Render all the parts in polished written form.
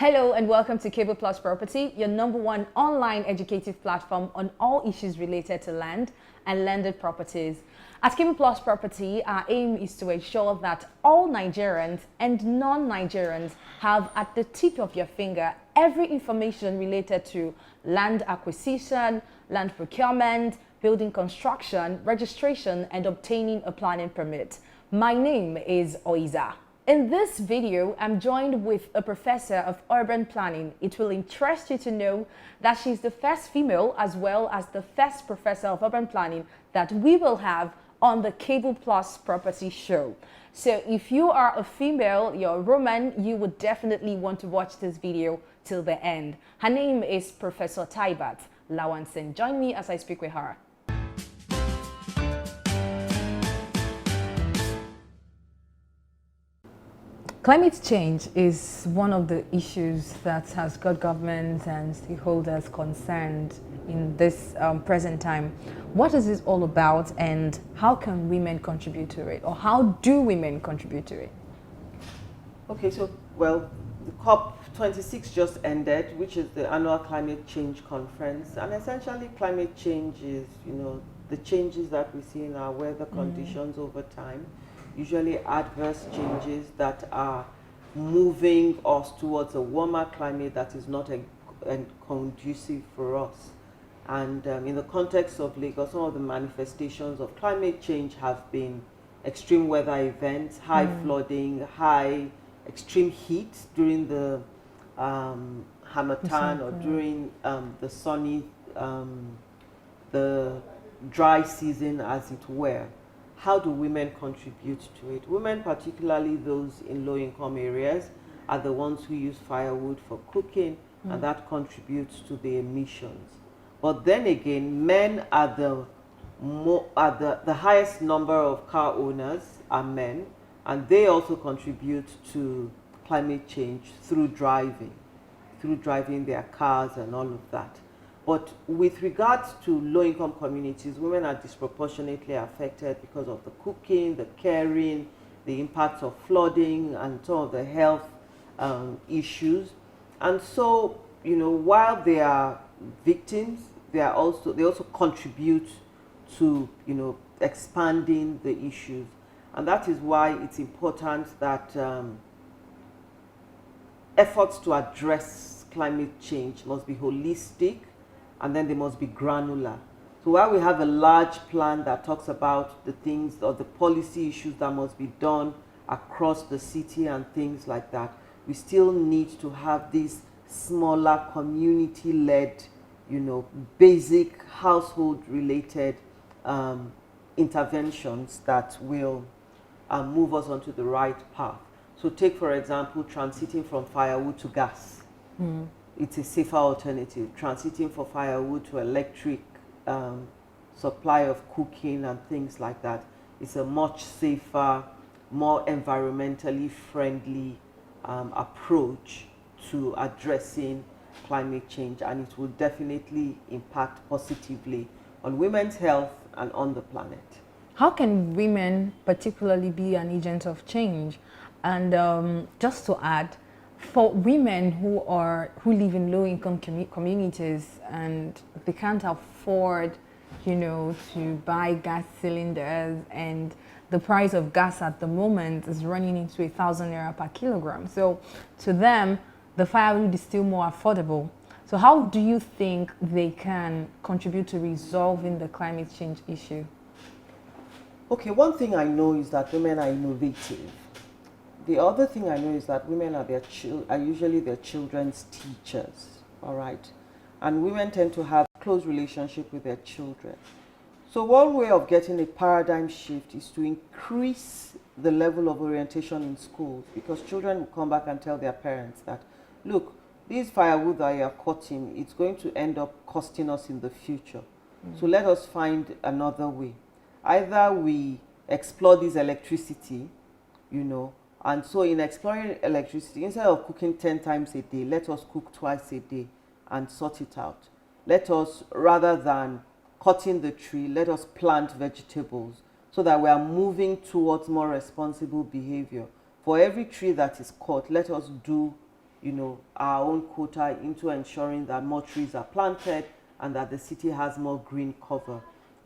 Hello and welcome to Cable Plus Property, your #1 online educative platform on all issues related to land and landed properties. At Cable Plus Property, our aim is to ensure that all Nigerians and non-Nigerians have at the tip of your finger every information related to land acquisition, land procurement, building construction, registration, and obtaining a planning permit. My name is Oiza. In this video, I'm joined with a professor of urban planning. It will interest you to know that she's the first female as well as the first professor of urban planning that we will have on the Cable Plus Property Show. So if you are a female, you're a woman, you would definitely want to watch this video till the end. Her name is Professor Taibat Lawanson. Join me as I speak with her. Climate change is one of the issues that has got governments and stakeholders concerned in this present time. What is this all about and how can women contribute to it, or how do women contribute to it? Okay, so, well, the COP26 just ended, which is the annual climate change conference. And essentially climate change is, the changes that we see in our weather conditions over time. Usually adverse changes that are moving us towards a warmer climate that is not conducive for us. And in the context of Lagos, some of the manifestations of climate change have been extreme weather events, high flooding, high extreme heat during the harmattan or during the sunny, the dry season as it were. How do women contribute to it? Women, particularly those in low-income areas, are the ones who use firewood for cooking, and that contributes to the emissions. But then again, men are the highest number of car owners are men, and they also contribute to climate change through driving their cars and all of that. But with regards to low-income communities, women are disproportionately affected because of the cooking, the caring, the impacts of flooding, and some of the health issues. And so, while they are victims, they also contribute to, expanding the issues. And that is why it's important that efforts to address climate change must be holistic, and then they must be granular. So while we have a large plan that talks about the things or the policy issues that must be done across the city and things like that, we still need to have these smaller community-led, basic household-related interventions that will move us onto the right path. So take, for example, transiting from firewood to gas. It's a safer alternative. Transiting from firewood to electric supply of cooking and things like that is a much safer, more environmentally friendly approach to addressing climate change, and it will definitely impact positively on women's health and on the planet. How can women particularly be an agent of change? And just to add, for women who live in low-income communities and they can't afford, to buy gas cylinders, and the price of gas at the moment is running into 1,000 naira per kilogram. So to them, the firewood is still more affordable. So how do you think they can contribute to resolving the climate change issue? Okay, one thing I know is that women are innovative. The other thing I know is that women are usually their children's teachers, all right? And women tend to have a close relationship with their children. So one way of getting a paradigm shift is to increase the level of orientation in schools, because children will come back and tell their parents that, look, this firewood that you are cutting, it's going to end up costing us in the future. So let us find another way. Either we explore this electricity, and so in exploring electricity, instead of cooking 10 times a day, let us cook twice a day and sort it out. Let us, rather than cutting the tree, let us plant vegetables so that we are moving towards more responsible behavior. For every tree that is cut, let us do our own quota into ensuring that more trees are planted and that the city has more green cover.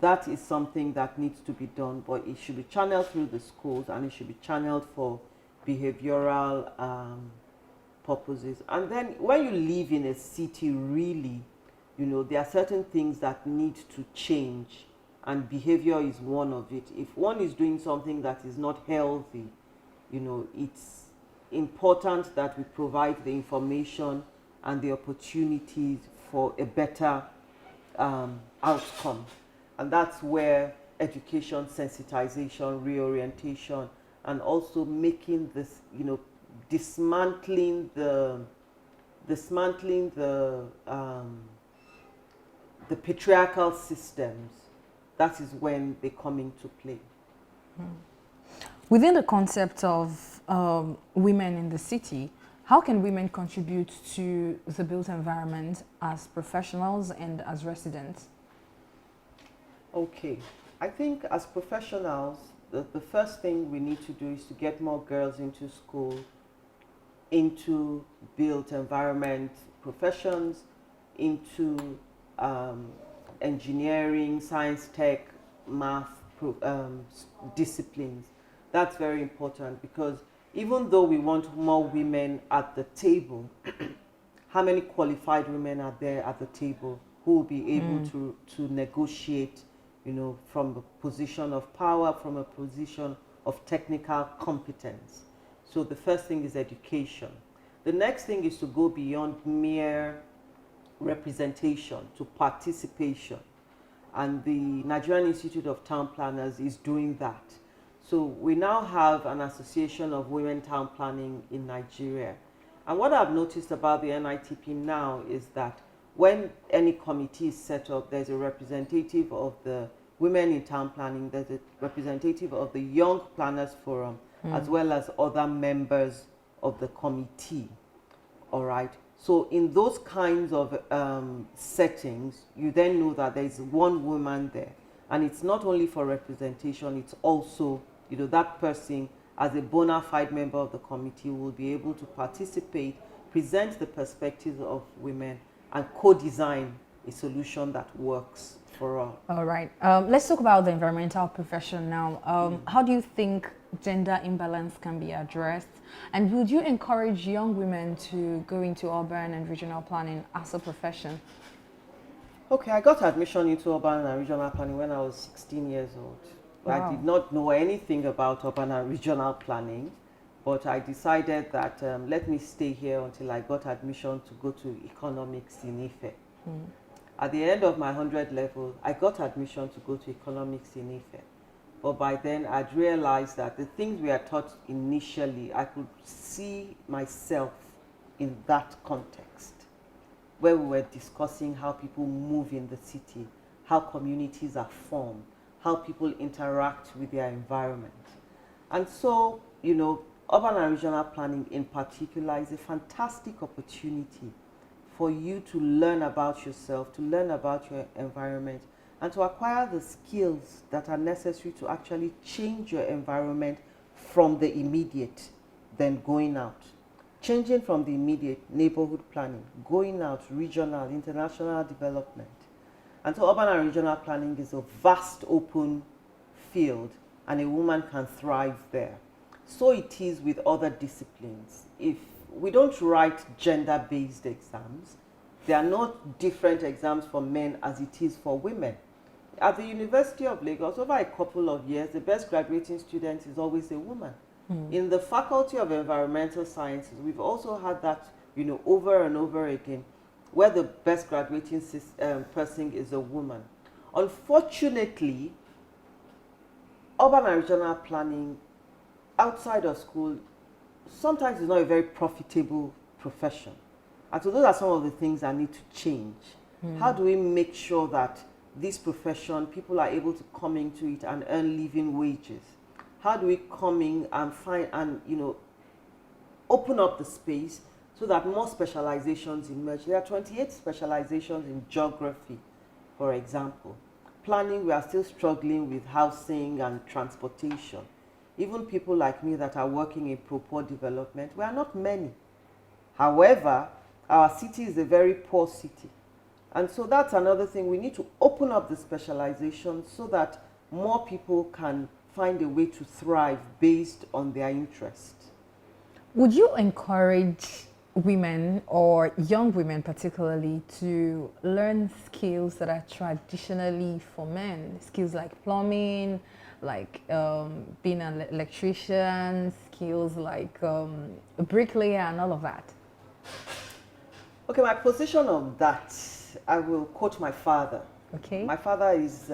That is something that needs to be done, but it should be channeled through the schools, and it should be channeled for behavioral purposes. And then when you live in a city, really, there are certain things that need to change, and behavior is one of it. If one is doing something that is not healthy, it's important that we provide the information and the opportunities for a better outcome. And that's where education, sensitization, reorientation, and also making this, dismantling the patriarchal systems. That is when they come into play. Within the concept of women in the city, how can women contribute to the built environment as professionals and as residents? Okay, I think as professionals, the first thing we need to do is to get more girls into school, into built environment professions, into engineering, science, tech, math disciplines. That's very important, because even though we want more women at the table, how many qualified women are there at the table who will be able to negotiate, from a position of power, from a position of technical competence? So the first thing is education. The next thing is to go beyond mere representation to participation. And the Nigerian Institute of Town Planners is doing that. So we now have an association of women town planning in Nigeria. And what I've noticed about the NITP now is that when any committee is set up, there's a representative of the women in town planning, there's a representative of the Young Planners Forum, as well as other members of the committee. All right. So in those kinds of settings, you then know that there is one woman there. And it's not only for representation, it's also, that person as a bona fide member of the committee will be able to participate, present the perspectives of women, and co-design a solution that works for all. All right. Let's talk about the environmental profession now. How do you think gender imbalance can be addressed? And would you encourage young women to go into urban and regional planning as a profession? Okay, I got admission into urban and regional planning when I was 16 years old. Wow. I did not know anything about urban and regional planning, but I decided that let me stay here until I got admission to go to economics in Ife. At the end of my 100 level, I got admission to go to economics in Ife. But by then, I'd realized that the things we are taught initially, I could see myself in that context, where we were discussing how people move in the city, how communities are formed, how people interact with their environment. And so, urban and regional planning in particular is a fantastic opportunity for you to learn about yourself, to learn about your environment, and to acquire the skills that are necessary to actually change your environment from the immediate, then going out. Changing from the immediate, neighborhood planning, going out, regional, international development. And so urban and regional planning is a vast open field, and a woman can thrive there. So it is with other disciplines. If we don't write gender-based exams, there are not different exams for men as it is for women. At the University of Lagos, over a couple of years, the best graduating student is always a woman. In the Faculty of Environmental Sciences, we've also had that, over and over again, where the best graduating person is a woman. Unfortunately, urban and regional planning outside of school sometimes is not a very profitable profession. And so those are some of the things that need to change. How do we make sure that this profession, people are able to come into it and earn living wages? How do we come in and find and, open up the space so that more specializations emerge? There are 28 specializations in geography, for example. Planning, we are still struggling with housing and transportation. Even people like me that are working in pro-poor development, we are not many. However, our city is a very poor city. And so that's another thing. We need to open up the specialization so that more people can find a way to thrive based on their interest. Would you encourage women or young women particularly to learn skills that are traditionally for men? Skills like plumbing, like being an electrician, skills like a bricklayer and all of that? Okay, my position on that, I will quote my father. Okay. My father is,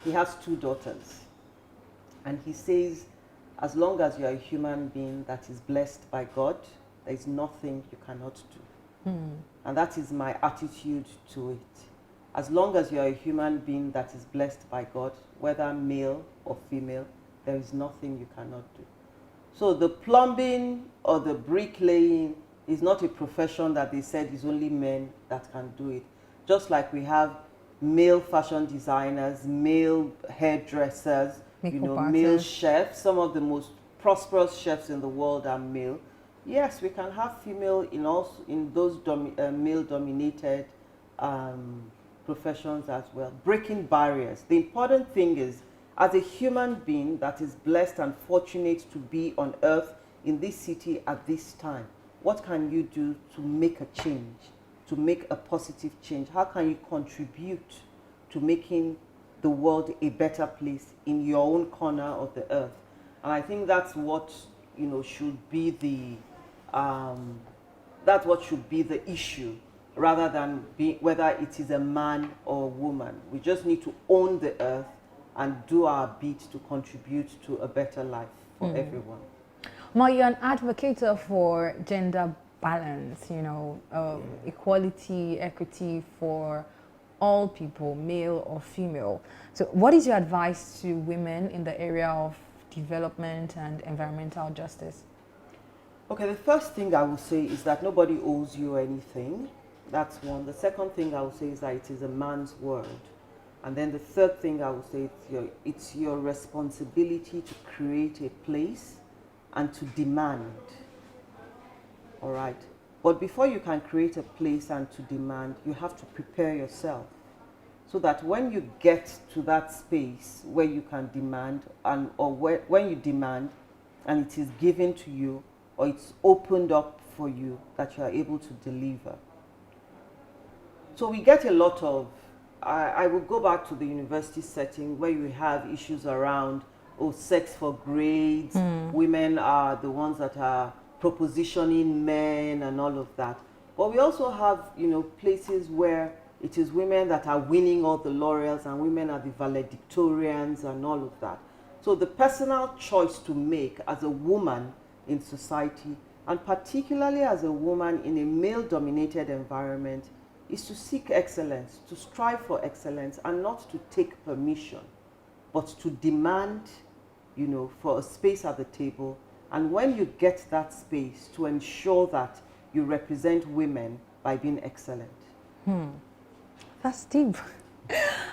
he has 2 daughters. And he says, as long as you're a human being that is blessed by God, there is nothing you cannot do. And that is my attitude to it. As long as you're a human being that is blessed by God, whether male or female, there is nothing you cannot do. So the plumbing or the bricklaying is not a profession that they said is only men that can do it. Just like we have male fashion designers, male hairdressers, male chefs. Some of the most prosperous chefs in the world are male. Yes, we can have female in those male-dominated professions as well. Breaking barriers. The important thing is, as a human being that is blessed and fortunate to be on earth in this city at this time, what can you do to make a change, to make a positive change? How can you contribute to making the world a better place in your own corner of the earth? And I think that's what should be the issue, rather than whether it is a man or a woman. We just need to own the earth and do our bit to contribute to a better life for everyone. Ma, you're an advocate for gender balance, equality, equity for all people, male or female. So what is your advice to women in the area of development and environmental justice? Okay, the first thing I will say is that nobody owes you anything. That's one. The second thing I will say is that it is a man's world. And then the third thing I will say, it's your responsibility to create a place and to demand. All right? But before you can create a place and to demand, you have to prepare yourself so that when you get to that space where you can demand, when you demand and it is given to you or it's opened up for you, that you are able to deliver. So we get a lot of, I will go back to the university setting where you have issues around, sex for grades, women are the ones that are propositioning men and all of that. But we also have, places where it is women that are winning all the laurels and women are the valedictorians and all of that. So the personal choice to make as a woman in society, and particularly as a woman in a male-dominated environment, is to seek excellence, to strive for excellence, and not to take permission, but to demand, for a space at the table. And when you get that space, to ensure that you represent women by being excellent. That's deep.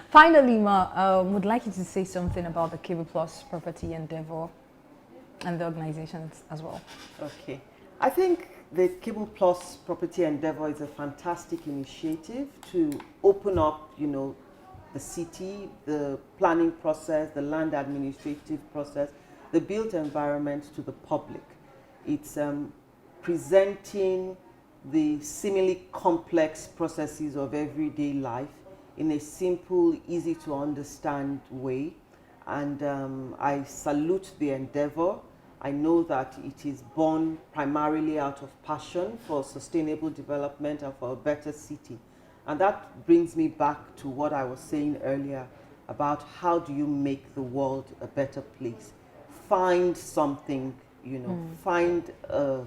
Finally, Ma, would like you to say something about the Cable Plus property endeavor and the organizations as well. Okay. I think the Cable Plus property endeavor is a fantastic initiative to open up, the city, the planning process, the land administrative process, the built environment to the public. It's presenting the seemingly complex processes of everyday life in a simple, easy to understand way. And I salute the endeavor. I know that it is born primarily out of passion for sustainable development and for a better city. And that brings me back to what I was saying earlier about how do you make the world a better place. Find something, find a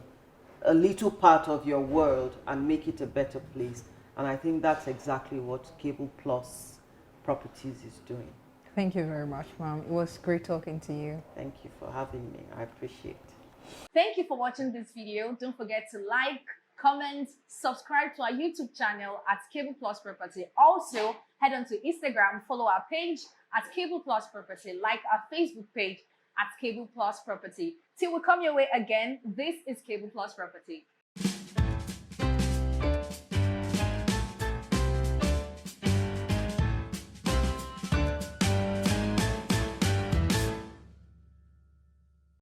little part of your world and make it a better place. And I think that's exactly what Cable Plus Properties is doing. Thank you very much, Ma'am. It was great talking to you. Thank you for having me. I appreciate it. Thank you for watching this video. Don't forget to like, comment, subscribe to our YouTube channel at Cable Plus Property. Also, head on to Instagram, follow our page at Cable Plus Property, like our Facebook page at Cable Plus Property. Till we come your way again, this is Cable Plus Property.